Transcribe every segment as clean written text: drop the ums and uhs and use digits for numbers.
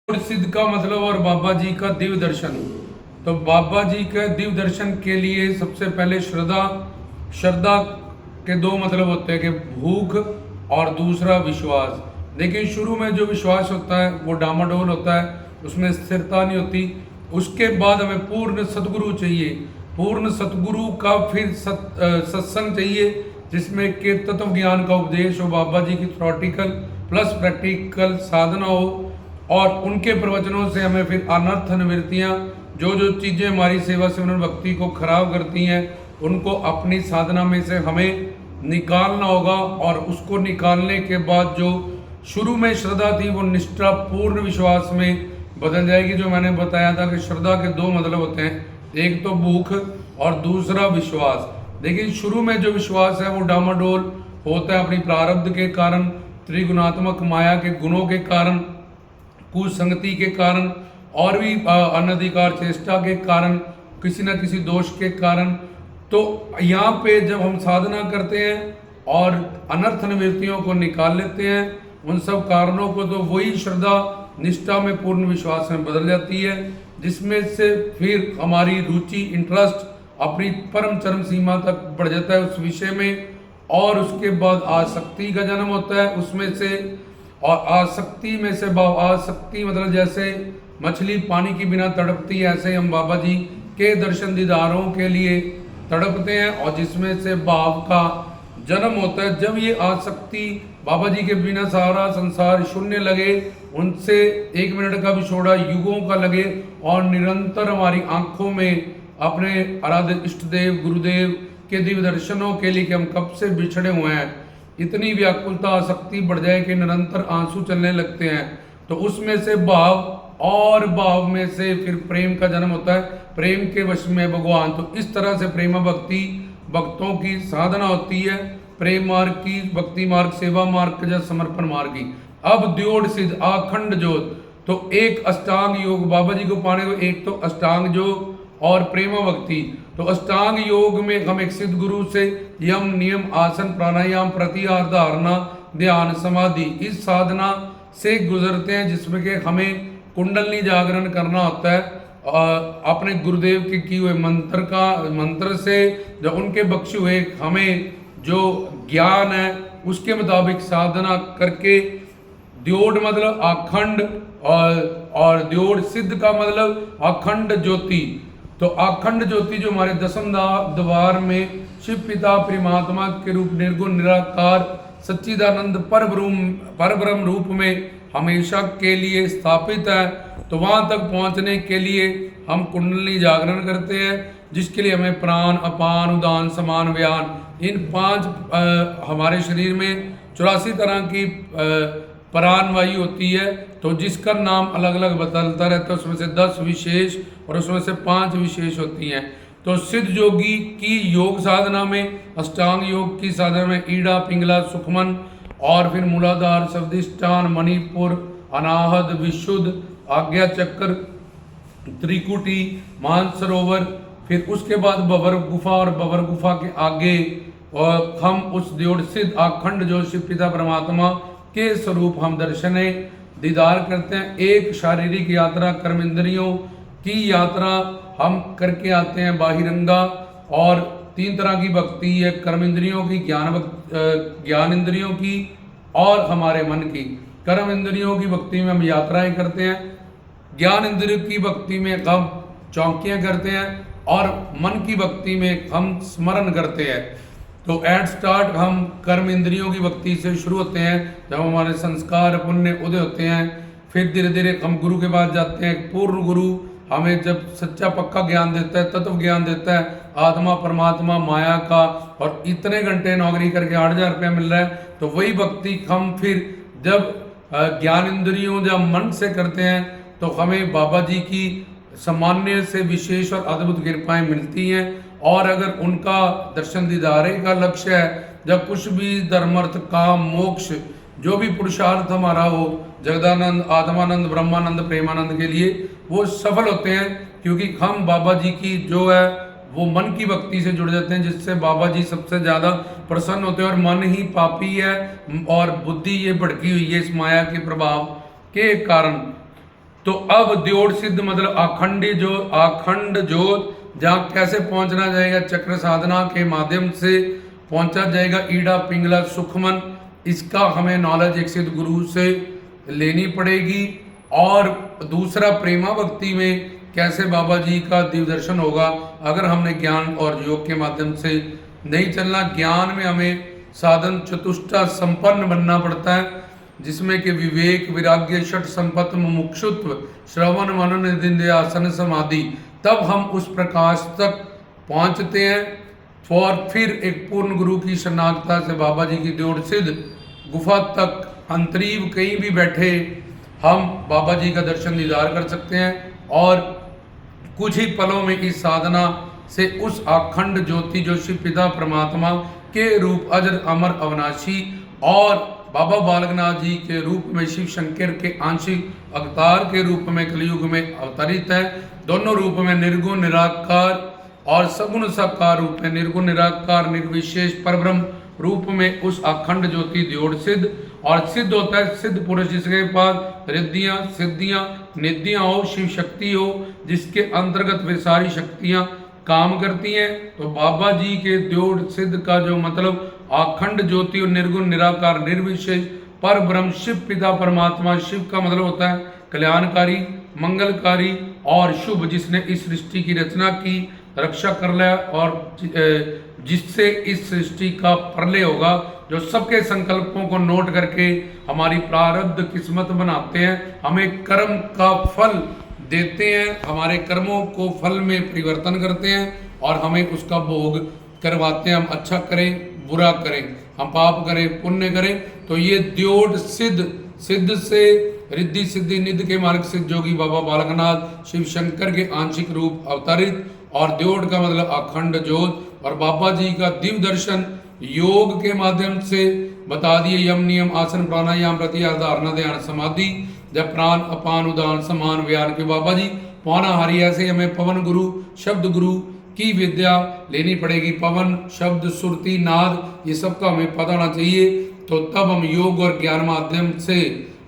और सिद्ध का मतलब और बाबा जी का दिव्य दर्शन। तो बाबा जी के दिव्य दर्शन के लिए सबसे पहले श्रद्धा। श्रद्धा के दो मतलब होते हैं कि भूख और दूसरा विश्वास। लेकिन शुरू में जो विश्वास होता है वो डामाडोल होता है, उसमें स्थिरता नहीं होती। उसके बाद हमें पूर्ण सतगुरु चाहिए। पूर्ण सतगुरु का फिर सत्संग चाहिए, जिसमें के तत्व ज्ञान का उपदेश हो, बाबा जी की थ्योरेटिकल प्लस प्रैक्टिकल साधना हो, और उनके प्रवचनों से हमें फिर अनर्थ निवृत्तियाँ, जो जो चीज़ें हमारी सेवा सिमरन भक्ति को खराब करती हैं, उनको अपनी साधना में से हमें निकालना होगा। और उसको निकालने के बाद जो शुरू में श्रद्धा थी वो निष्ठा पूर्ण विश्वास में बदल जाएगी। जो मैंने बताया था कि श्रद्धा के दो मतलब होते हैं, एक तो भूख और दूसरा विश्वास। लेकिन शुरू में जो विश्वास है वो डामाडोल होता है अपनी प्रारब्ध के कारण, त्रिगुणात्मक माया के गुणों के कारण, कुसंगति के कारण, और भी अनधिकार चेष्टा के कारण, किसी न किसी दोष के कारण। तो यहाँ पे जब हम साधना करते हैं और अनर्थ निवृत्तियों को निकाल लेते हैं, उन सब कारणों को, तो वही श्रद्धा निष्ठा में पूर्ण विश्वास में बदल जाती है, जिसमें से फिर हमारी रुचि इंटरेस्ट अपनी परम चरम सीमा तक बढ़ जाता है उस विषय में। और उसके बाद आसक्ति का जन्म होता है उसमें से। और आसक्ति में से भाव, आसक्ति मतलब जैसे मछली पानी के बिना तड़पती है, ऐसे हम बाबा जी के दर्शन दीदारों के लिए तड़पते हैं। और जिसमें से भाव का जन्म होता है जब ये आसक्ति बाबा जी के बिना सारा संसार शून्य लगे, उनसे एक मिनट का भी छोड़ा युगों का लगे, और निरंतर हमारी आंखों में अपने आराध्य इष्ट देव गुरुदेव के दिव्य दर्शनों के लिए कि हम कब से बिछड़े हुए हैं, इतनी व्याकुलता आसक्ति बढ़ जाए कि निरंतर आंसू चलने लगते हैं। तो उसमें से भाव, और भाव में से फिर प्रेम का जन्म होता है, प्रेम के वश में भगवान। तो इस तरह से प्रेम भक्ति भक्तों की साधना होती है, प्रेम मार्ग की, भक्ति मार्ग, सेवा मार्ग या समर्पण मार्ग की। अब द्योड़ सिद्ध आखंड ज्योत, तो एक अष्टांग योग बाबा जी को पाने को, एक तो अष्टांग योग और प्रेम भक्ति। तो अष्टांग योग में हम एक सिद्ध गुरु से यम नियम आसन प्राणायाम प्रत्याहार धारणा ध्यान समाधि इस साधना से गुजरते हैं, जिसमें कि हमें कुंडलनी जागरण करना होता है अपने गुरुदेव के किए हुए मंत्र से, जो उनके बख्शे हुए हमें जो ज्ञान है उसके मुताबिक साधना करके। द्योड़ मतलब अखंड, और द्योड़ सिद्ध का मतलब अखंड ज्योति। तो अखंड ज्योति जो हमारे दसम द्वार में शिव पिता परमात्मा के रूप निर्गुण निराकार सच्चिदानंद परब्रह्म रूप में हमेशा के लिए स्थापित है। तो वहां तक पहुंचने के लिए हम कुंडली जागरण करते हैं, जिसके लिए हमें प्राण अपान उदान समान व्यान इन पांच हमारे शरीर में 84 तरह की प्राण वायु होती है। तो जिसका नाम अलग अलग बदलता रहता है, उसमें से 10 विशेष और उसमें से 5 विशेष होती हैं। तो सिद्ध योगी की योग साधना में, अष्टांग योग की साधना में ईड़ा पिंगला सुखमन, और फिर मूलाधार शब्दिष्ठान मणिपुर अनाहत विशुद्ध आज्ञा चक्र त्रिकुटी मानसरोवर, फिर उसके बाद बबर गुफा, और बबर गुफा के आगे और हम उस द्योड़ सिद्ध अखंड जो शिव पिता परमात्मा के स्वरूप हम दर्शन दीदार करते हैं। एक शारीरिक यात्रा कर्म इंद्रियों की यात्रा हम करके आते हैं बाहिरंगा, और 3 तरह की भक्ति है, कर्म इंद्रियों की, ज्ञान इंद्रियों की और हमारे मन की। कर्म इंद्रियों की भक्ति में हम यात्राएं करते हैं, ज्ञान इंद्रियों की भक्ति में हम चौकियां करते हैं, और मन की भक्ति में हम स्मरण करते हैं। तो एट स्टार्ट हम कर्म इंद्रियों की भक्ति से शुरू होते हैं, जब हमारे संस्कार पुण्य उदय होते हैं। फिर धीरे धीरे हम गुरु के पास जाते हैं। पूर्ण गुरु हमें जब सच्चा पक्का ज्ञान देता है, तत्व ज्ञान देता है, आत्मा परमात्मा माया का, और इतने घंटे नौकरी करके 8,000 रुपया मिल रहा है, तो वही भक्ति हम फिर जब ज्ञान इंद्रियों जब मन से करते हैं, तो हमें बाबा जी की सामान्य से विशेष और अद्भुत कृपाएं मिलती हैं। और अगर उनका दर्शन दीदारे का लक्ष्य है, जब कुछ भी धर्मार्थ काम मोक्ष जो भी पुरुषार्थ हमारा हो, जगदानंद आत्मानंद ब्रह्मानंद प्रेमानंद के लिए वो सफल होते हैं, क्योंकि हम बाबा जी की जो है वो मन की भक्ति से जुड़ जाते हैं, जिससे बाबा जी सबसे ज़्यादा प्रसन्न होते हैं। और मन ही पापी है और बुद्धि ये भड़की हुई है इस माया के प्रभाव के कारण। तो अब द्योड़ सिद्ध मतलब अखंड ज्योत, जहाँ कैसे पहुंचना जाएगा, चक्र साधना के माध्यम से पहुंचा जाएगा। ईड़ा पिंगला सुखमन, इसका हमें नॉलेज एक सिद्ध गुरु से लेनी पड़ेगी। और दूसरा प्रेमा भक्ति में कैसे बाबा जी का दिव्य दर्शन होगा, अगर हमने ज्ञान और योग के माध्यम से नहीं चलना। ज्ञान में हमें साधन चतुष्टा संपन्न बनना पड़ता है, जिसमें कि विवेक, वैराग्य, षट संपत्ति, मुमुक्षुत्व, श्रवण, मनन, निधिध्यासन, समाधि, तब हम उस प्रकाश तक पहुंचते हैं। और फिर एक पूर्ण गुरु की शरणागता से बाबा जी की द्योड़ सिद्ध गुफा तक अंतरीव कहीं भी बैठे हम बाबा जी का दर्शन दीदार कर सकते हैं। और कुछ ही पलों में इस साधना से उस अखंड ज्योति जो शिव पिता परमात्मा के रूप अजर अमर अविनाशी और बाबा बालकनाथ जी के रूप में शिव शंकर के आंशिक अवतार के रूप में कलयुग में अवतरित है। दोनों रूप में निर्गुण निराकार और सगुण साकार रूप में, निर्गुण निराकार निर्विशेष परब्रह्म रूप में उस अखंड ज्योति द्योड़ सिद्ध। और सिद्ध होता है सिद्ध पुरुष जिसके पास रिद्धियां, सिद्धियां, निधियां हो, शिव शक्ति हो, जिसके अंतर्गत वे सारी शक्तियां काम करती हैं। तो बाबा जी के द्योड़ सिद्ध का जो मतलब अखंड ज्योति और निर्गुण निराकार निर्विशेष पर ब्रह्म शिव पिता परमात्मा। शिव का मतलब होता है कल्याणकारी, मंगलकारी और शुभ, जिसने इस सृष्टि की रचना की, रक्षा कर लिया और जिससे इस सृष्टि का प्रलय होगा, जो सबके संकल्पों को नोट करके हमारी प्रारब्ध किस्मत बनाते हैं, हमें कर्म का फल देते हैं, हमारे कर्मों को फल में परिवर्तन करते हैं और हमें उसका भोग करवाते हैं। हम अच्छा करें, बुरा करें, हम पाप करें, पुण्य करें। तो ये द्योड़ सिद्ध, सिद्ध से रिद्धि सिद्धि निधि के मार्ग से जोगी बाबा बालकनाथ शिव शंकर के आंशिक रूप अवतरित। और द्योड़ का मतलब अखंड ज्योत। और बाबा जी का दिव्य दर्शन योग के माध्यम से बता दिए, यम नियम आसन प्राणायाम प्रत्याहार धारणा ध्यान समाधि, जब प्राण अपान उदान समान व्यान के बाबा जी पौनाहारी। ऐसे हमें पवन गुरु, शब्द गुरु की विद्या लेनी पड़ेगी। पवन, शब्द, सुरती, नाद, ये सब का हमें पता होना चाहिए। तो तब हम योग और ज्ञान माध्यम से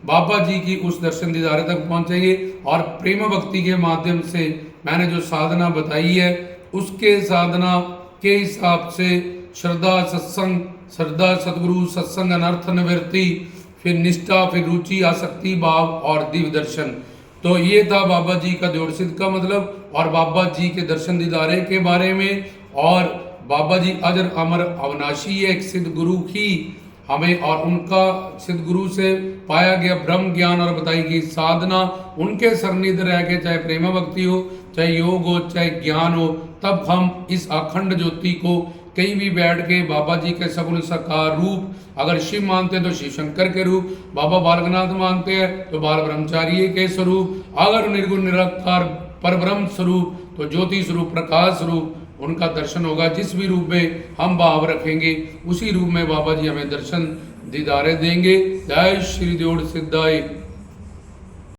बाबा जी की उस दर्शन दीदारे तक पहुंचेंगे। और प्रेम भक्ति के माध्यम से मैंने जो साधना बताई है, उसके साधना के हिसाब से श्रद्धा सत्संग, श्रद्धा सतगुरु, सत्संग अनर्थ निवृत्ति, फिर निष्ठा, फिर रुचि, आसक्ति भाव और दिव्य दर्शन। तो ये था बाबा जी का द्योड़ सिद्ध का मतलब और बाबा जी के दर्शन दीदारे के बारे में। और बाबा जी अजर अमर अविनाशी है, एक सिद्ध गुरु की हमें और उनका सिद्ध गुरु से पाया गया ब्रह्म ज्ञान और बताई गई साधना, उनके सानिध्य रह के, चाहे प्रेम भक्ति हो, चाहे योग हो, चाहे ज्ञान हो, तब हम इस अखंड ज्योति को कहीं भी बैठ के बाबा जी के सगुण साकार रूप, अगर शिव मानते हैं तो शिव शंकर के रूप, बाबा बालकनाथ मानते हैं तो बाल ब्रह्मचारी के स्वरूप, अगर निर्गुण निराकार पर ब्रह्म स्वरूप तो ज्योति स्वरूप, प्रकाश स्वरूप, उनका दर्शन होगा। जिस भी रूप में हम भाव रखेंगे उसी रूप में बाबा जी हमें दर्शन दीदारे देंगे। जय श्री द्योड़ सिद्धाय।